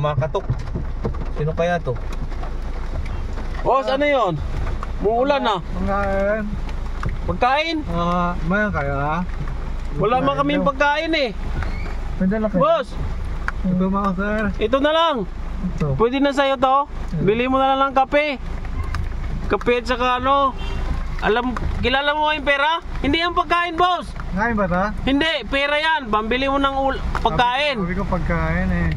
Makatok. Sino kaya to? Boss, ano yun? Muulan na. Pagkain. Pagkain? Mayan kaya? Wala man kaming pagkain eh. Pwede lang kayo. Boss, Ito mga sir. ito na lang. Ito. Pwede na sa'yo to. Bili mo na lang ng kape. Kape at saka ano. Kilala mo ba yung pera? Hindi yung pagkain, boss. Ngayon ba ta? Hindi, pera yan. Pambili mo ng pagkain. Sabi ko pagkain eh.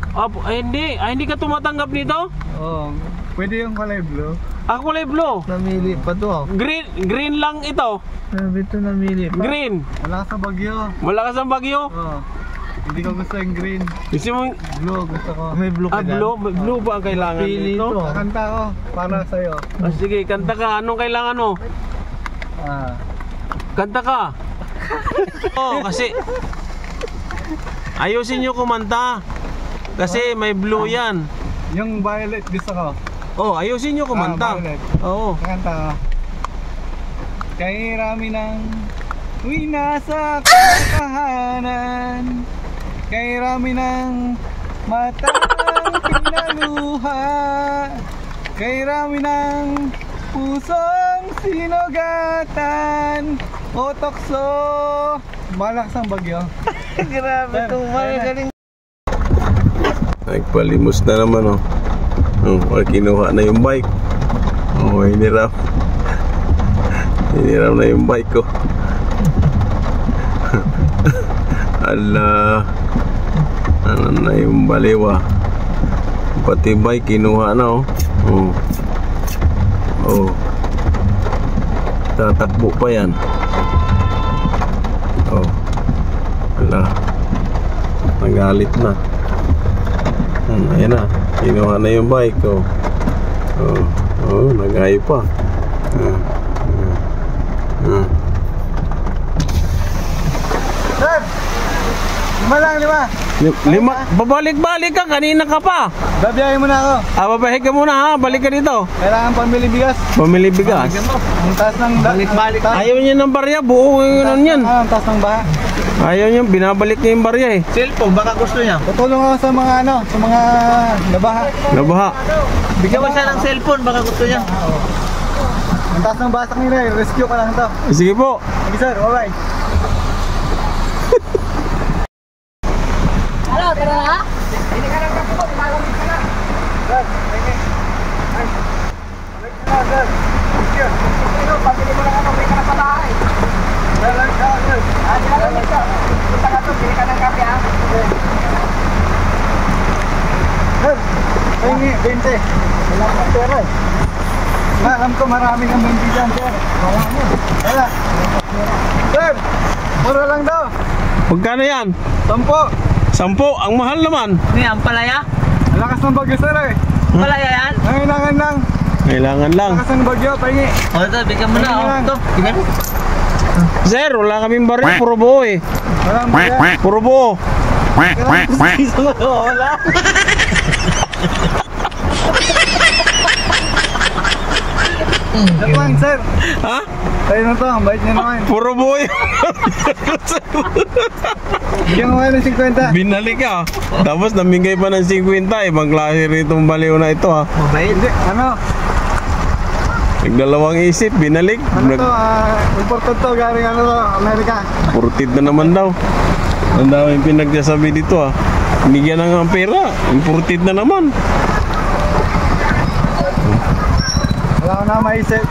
Hindi ka tumatanggap nito? Oo. Pwede yung kulay blue. Ako kulay blue. Namili pa to. Green lang ito. Sabi to namili pa. Green. Wala sa bagyo. Malakas ang bagyo. Oo. Hindi ko gusto yung green. Gusto mo? Blue gusto ko. May blue ka dyan? Blue ba ang kailangan Pili nito? ito. Kanta ko para sa'yo. Sige, kanta ka. Anong kailangan mo? Kanta ka. Kasi ayusin nyo kumanta. Kasi may blue yan. Yung violet gusto ko. Ayusin nyo kumanta. Violet. Oo. Kanta ko. Kay rami ng nasa kakahanan. Kay rami ng matang pinaluha. Kay rami ng pusong sinugatan. O tokso. Malakas ang bagyo. Grabe to. Magaling. Nagpalimos na naman kinuha na yung bike. Hiniram. Hiniram na yung bike ko. Ala, ano na yung baliwa. Pati bike kinuha na tatakbo pa yan. Ala, nagalit na. Ayan na, kinuha na yung bike ko. Nagayo pa. Sir! Lima lang, lima. Lima, babalik-balik ka, kanina ka pa. Babiyahin mo na ako. Babalik ka muna ha, balik ka dito. Kailangan pambili bigas. Pamili bigas. Ang taas ng balik-balik. Ayaw niya ng barya, buo yun yan. Ang taas ng baha. Ayaw niya, binabalik niya yung barya eh. Cellphone, baka gusto niya. Tutulong ako sa mga sa mga nabaha. Nabaha. Bigyan mo siya ng cellphone, baka gusto niya. Ang taas ng basak nila, rescue ka lang to. Sige po. Sige sir, alright. Halo, tara na. Hindi ka lang kapito, tumagamit ka na. Sir, tingin. Ay, balik ka na sir. Thank you. Pabili mo lang may ka na sa bahay. Sir, sir. Sila lang ito. Punta ka to, bili ka ng kape ha. Sir, tingin, 20. Wala kang pera eh. Alam ko maraming ang bindi dyan, sir. Wala mo. Wala. Sir, mura lang daw. Magkano yan? 10. 10, ang mahal naman. Ang palaya? Ang lakas ng bagyo, sir eh. Palaya yan? Nanginangan lang. Kailangan lang. Lakas ng bagyo, pahingi. Ito, bigyan mo na. Ito, tingnan. Sir, wala kaming barya, puro buo eh. Walang bagyo. Puro buo. Wala. Joke lang, sir. Ha? Tayo na to, ang bait niya naman. Puro buo yun. Bigyan mo kayo ng 50. Binalik ka. Tapos namigay pa ng 50. Ibang klase rin itong baliw na ito ha. Mabait. Hindi, ano? Nagdalawang isip, binalik. Ano to, important to, galing ano to, Amerika. Imported na naman daw. Ang daming pinagsasabi dito ha. Binigyan na ng pera. Imported na naman. Wala ko na maisip.